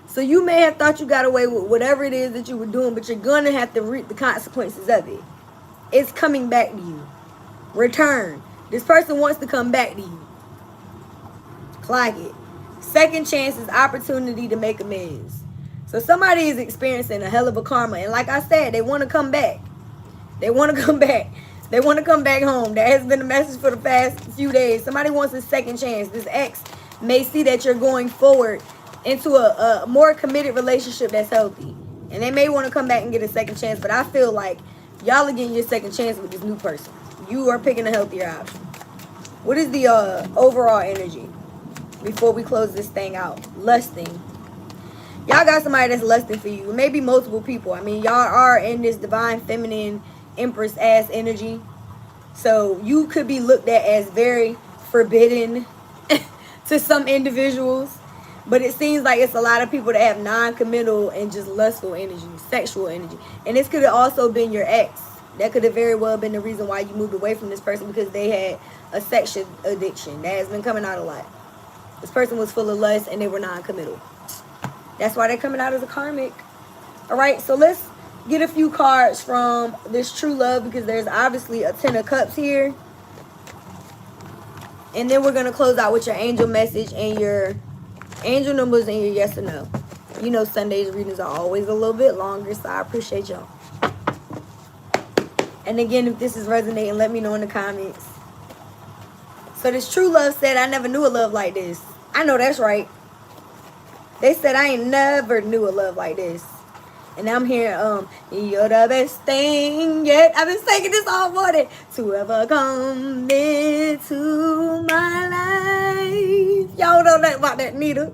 So you may have thought you got away with whatever it is that you were doing, but you're going to have to reap the consequences of it. It's coming back to you. Return. This person wants to come back to you. Clock it. Second chance is opportunity to make amends. So somebody is experiencing a hell of a karma. And like I said, they want to come back. They want to come back. They want to come back home. That has been the message for the past few days. Somebody wants a second chance. This ex may see that you're going forward into a more committed relationship that's healthy. And they may want to come back and get a second chance. But I feel like y'all are getting your second chance with this new person. You are picking a healthier option. What is the overall energy before we close this thing out? Lusting. Y'all got somebody that's lusting for you. Maybe multiple people. I mean, y'all are in this divine feminine empress ass energy. So you could be looked at as very forbidden to some individuals. But it seems like it's a lot of people that have non-committal and just lustful energy, sexual energy. And this could have also been your ex. That could have very well been the reason why you moved away from this person, because they had a sex addiction. That has been coming out a lot. This person was full of lust and they were non-committal. That's why they're coming out as a karmic. All right, so let's get a few cards from this true love, because there's obviously a 10 of cups here. And then we're going to close out with your angel message and your angel numbers and your yes or no. You know Sunday's readings are always a little bit longer, so I appreciate y'all. And again, if this is resonating, let me know in the comments. So this true love said, I never knew a love like this. I know that's right. They said, I ain't never knew a love like this. And I'm here, you're the best thing yet. I've been singing this all morning. To ever come into my life. Y'all know nothing about that, Nita.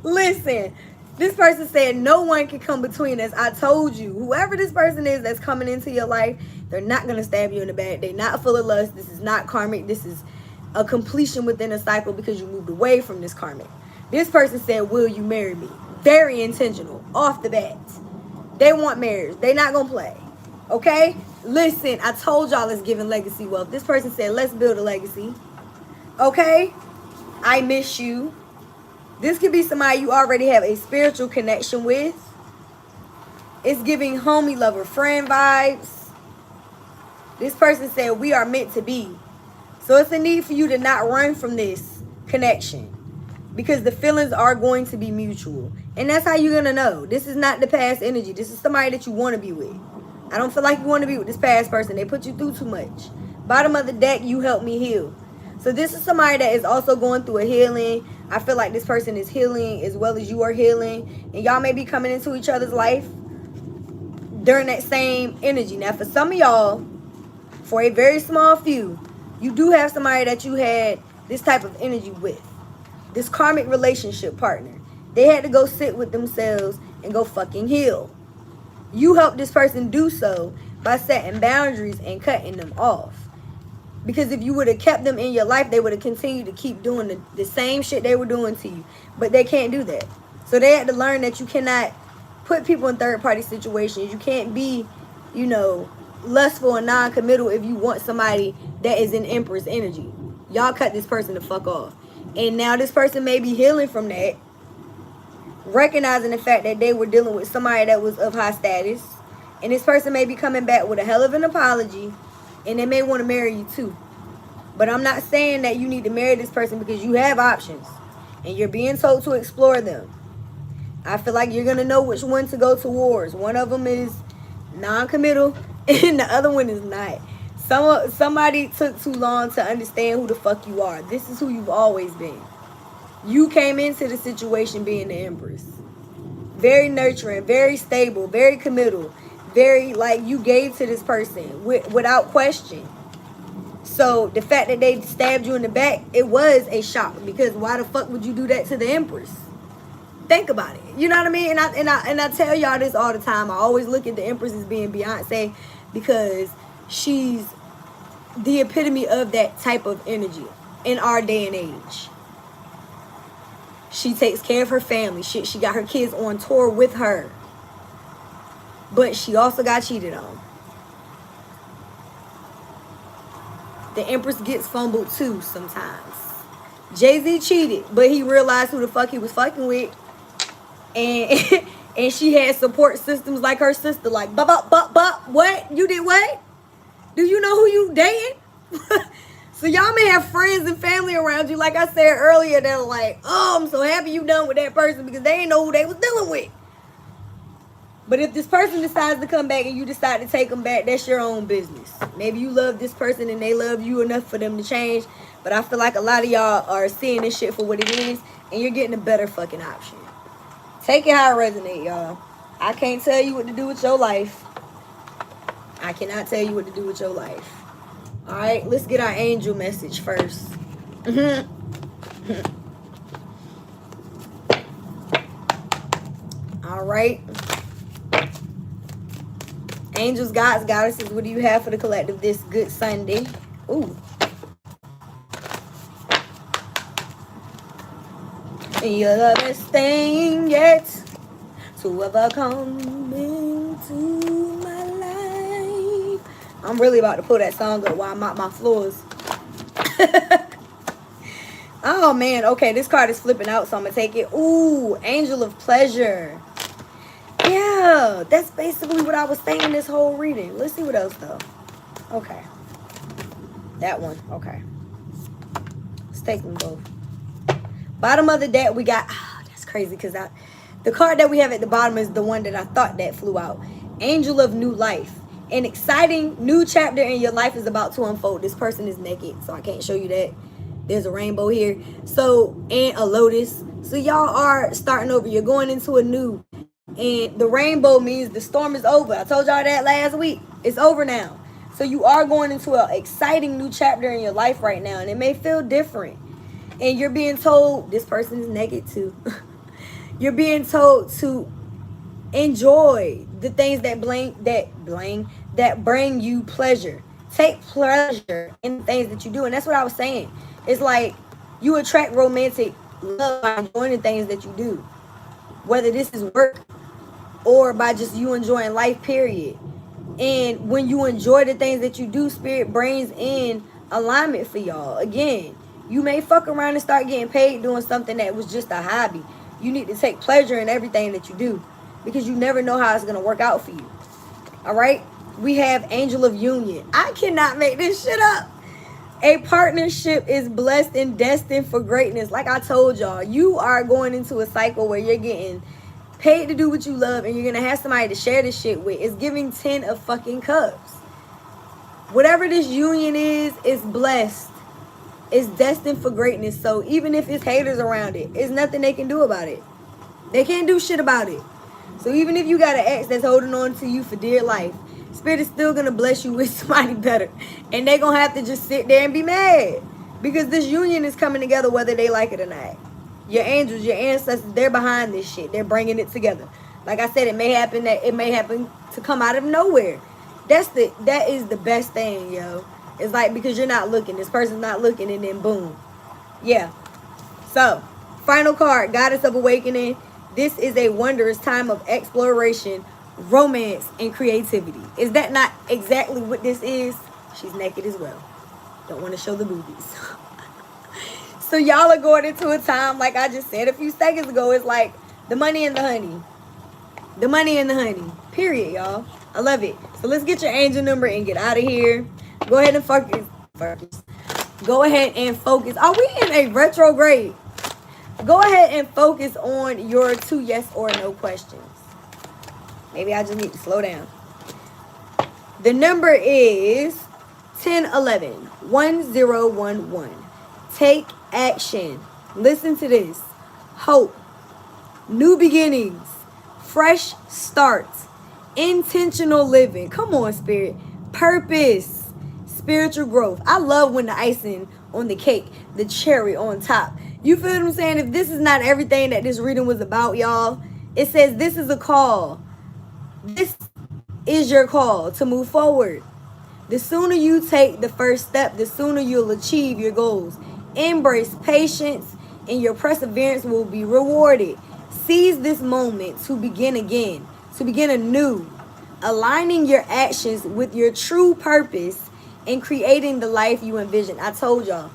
Listen, this person said, no one can come between us. I told you, whoever this person is that's coming into your life, they're not going to stab you in the back. They're not full of lust. This is not karmic. This is a completion within a cycle because you moved away from this karmic. This person said, will you marry me? Very intentional, off the bat. They want marriage. They're not going to play. Okay? Listen, I told y'all it's giving legacy wealth. This person said, let's build a legacy. Okay? I miss you. This could be somebody you already have a spiritual connection with. It's giving homie, lover, friend vibes. This person said, we are meant to be. So it's a need for you to not run from this connection, because the feelings are going to be mutual. And that's how you're going to know. This is not the past energy. This is somebody that you want to be with. I don't feel like you want to be with this past person. They put you through too much. Bottom of the deck, you helped me heal. So this is somebody that is also going through a healing. I feel like this person is healing as well as you are healing. And y'all may be coming into each other's life during that same energy. Now, for some of y'all, for a very small few, you do have somebody that you had this type of energy with. This karmic relationship partner. They had to go sit with themselves and go fucking heal. You helped this person do so by setting boundaries and cutting them off. Because if you would have kept them in your life, they would have continued to keep doing the same shit they were doing to you. But they can't do that. So they had to learn that you cannot put people in third-party situations. You can't be, you know, lustful and non-committal if you want somebody that is in Empress energy. Y'all cut this person the fuck off. And now this person may be healing from that, recognizing the fact that they were dealing with somebody that was of high status. And this person may be coming back with a hell of an apology, and they may want to marry you too. But I'm not saying that you need to marry this person, because you have options and you're being told to explore them. I feel like you're going to know which one to go towards. One of them is non-committal and the other one is not. Somebody took too long to understand who the fuck you are. This is who you've always been. You came into the situation being the Empress. Very nurturing, very stable, very committal. Very, like, you gave to this person without question. So the fact that they stabbed you in the back, it was a shock, because why the fuck would you do that to the Empress? Think about it. You know what I mean? And I tell y'all this all the time. I always look at the Empress as being Beyonce, because she's the epitome of that type of energy in our day and age. She takes care of her family. She got her kids on tour with her. But she also got cheated on. The Empress gets fumbled too sometimes. Jay-Z cheated, but he realized who the fuck he was fucking with. And and she had support systems like her sister, like, what? You did what? Do you know who you dating? So y'all may have friends and family around you, like I said earlier, that are like, oh, I'm so happy you done with that person, because they didn't know who they was dealing with. But if this person decides to come back and you decide to take them back, that's your own business. Maybe you love this person and they love you enough for them to change. But I feel like a lot of y'all are seeing this shit for what it is, and you're getting a better fucking option. Take it how it resonates, y'all. I can't tell you what to do with your life. I cannot tell you what to do with your life. All right, let's get our angel message first. All right. Angels, gods, goddesses, what do you have for the collective this good Sunday? Ooh. You're the best thing yet to ever come into my life. I'm really about to pull that song up while I'm out my floors. Oh, man. Okay, this card is flipping out, so I'm going to take it. Ooh, Angel of Pleasure. Yeah, that's basically what I was saying this whole reading. Let's see what else, though. Okay. That one. Okay. Let's take them both. Bottom of the deck, we got... Oh, that's crazy, because the card that we have at the bottom is the one that I thought that flew out. Angel of New Life. An exciting new chapter in your life is about to unfold. This person is naked, so I can't show you that. There's a rainbow here. So, and a lotus. So, y'all are starting over. You're going into a new... And the rainbow means the storm is over. I told y'all that last week. It's over now. So you are going into an exciting new chapter in your life right now. And it may feel different. And you're being told, this person is naked too. You're being told to enjoy the things that bring you pleasure. Take pleasure in the things that you do. And that's what I was saying. It's like you attract romantic love by enjoying the things that you do. Whether this is work or by just you enjoying life, period. And when you enjoy the things that you do, Spirit brings in alignment for y'all. Again, you may fuck around and start getting paid doing something that was just a hobby. You need to take pleasure in everything that you do, because you never know how it's going to work out for you. All right? We have Angel of Union. I cannot make this shit up. A partnership is blessed and destined for greatness. Like I told y'all, you are going into a cycle where you're getting paid to do what you love, and you're going to have somebody to share this shit with. It's giving 10 of fucking cups. Whatever this union is blessed. It's destined for greatness. So even if it's haters around it, there's nothing they can do about it. They can't do shit about it. So even if you got an ex that's holding on to you for dear life, Spirit is still going to bless you with somebody better. And they're going to have to just sit there and be mad. Because this union is coming together whether they like it or not. Your angels, your ancestors, they're behind this shit. They're bringing it together. Like I said, it may happen to come out of nowhere. That is the best thing, yo. It's like, because you're not looking. This person's not looking, and then boom. Yeah. So, final card, Goddess of Awakening. This is a wondrous time of exploration, romance, and creativity. Is that not exactly what this is? She's naked as well. Don't want to show the boobies. So y'all are going into a time, like I just said a few seconds ago, it's like the money and the honey. The money and the honey. Period, y'all. I love it. So let's get your angel number and get out of here. Go ahead and focus. Go ahead and focus. Are we in a retrograde? Go ahead and focus on your 2 yes or no questions. Maybe I just need to slow down. The number is 1011 1011. Take action. Listen to this. Hope. New beginnings. Fresh starts. Intentional living. Come on, Spirit. Purpose. Spiritual growth. I love when the icing on the cake, the cherry on top. You feel what I'm saying? If this is not everything that this reading was about, y'all, it says this is a call. This is your call to move forward. The sooner you take the first step, the sooner you'll achieve your goals. Embrace patience, and your perseverance will be rewarded. Seize this moment to begin again, to begin anew, aligning your actions with your true purpose and creating the life you envision. I told y'all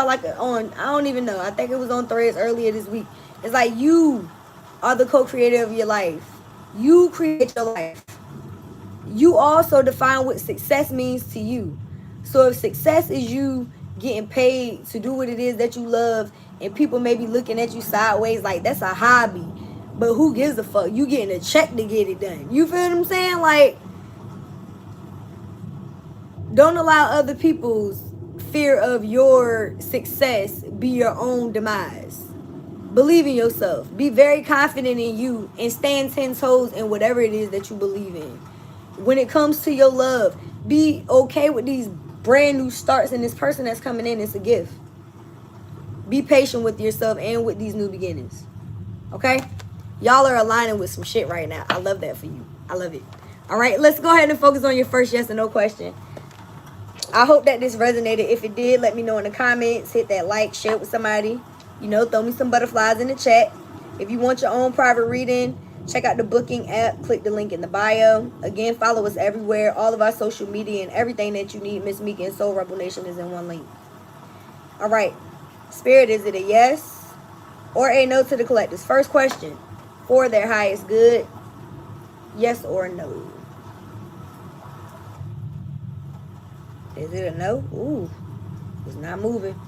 like on, I don't even know, I think it was on Threads earlier this week. It's like you are the co-creator of your life. You create your life. You also define what success means to you. So if success is you getting paid to do what it is that you love, and people may be looking at you sideways like that's a hobby, But who gives a fuck? You getting a check to get it done. You feel what I'm saying? Like, don't allow other people's fear of your success be your own demise. Believe in yourself. Be very confident in you and stand 10 toes in whatever it is that you believe in. When it comes to your love, be okay with these brand new starts, and this person that's coming in is a gift. Be patient with yourself and with these new beginnings. Okay? Y'all are aligning with some shit right now. I love that for you. I love it. All right, let's go ahead and focus on your first yes or no question. I hope that this resonated. If it did, let me know in the comments. Hit that like, share it with somebody. You know, throw me some butterflies in the chat. If you want your own private reading, check out the booking app. Click the link in the bio. Again, follow us everywhere. All of our social media and everything that you need. Miss Meek and Soul Rebel Nation is in one link. All right. Spirit, is it a yes or a no to the collectors? First question. For their highest good, yes or no? Is it a no? Ooh, it's not moving.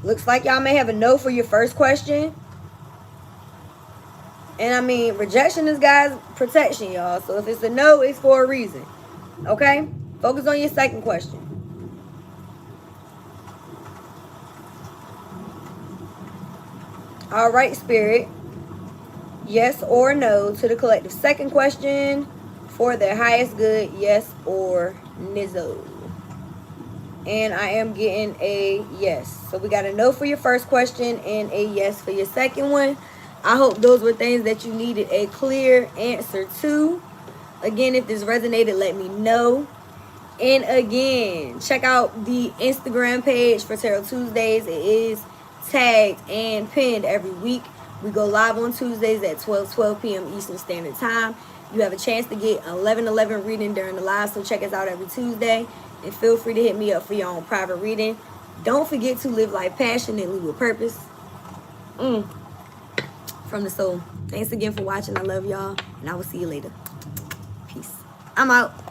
Looks like y'all may have a no for your first question. And I mean, rejection is God's protection, y'all. So if it's a no, it's for a reason. Okay? Focus on your second question. All right, Spirit. Yes or no to the collective. Second question. For their highest good, yes or nizzo. And I am getting a yes. So we got a no for your first question and a yes for your second one. I hope those were things that you needed a clear answer to. Again, if this resonated, let me know. And again, check out the Instagram page for Tarot Tuesdays. It is tagged and pinned every week. We go live on Tuesdays at 12 p.m. Eastern Standard Time. You have a chance to get 11/11 reading during the live, so check us out every Tuesday. And feel free to hit me up for your own private reading. Don't forget to live life passionately with purpose. From the soul. Thanks again for watching. I love y'all, and I will see you later. Peace. I'm out.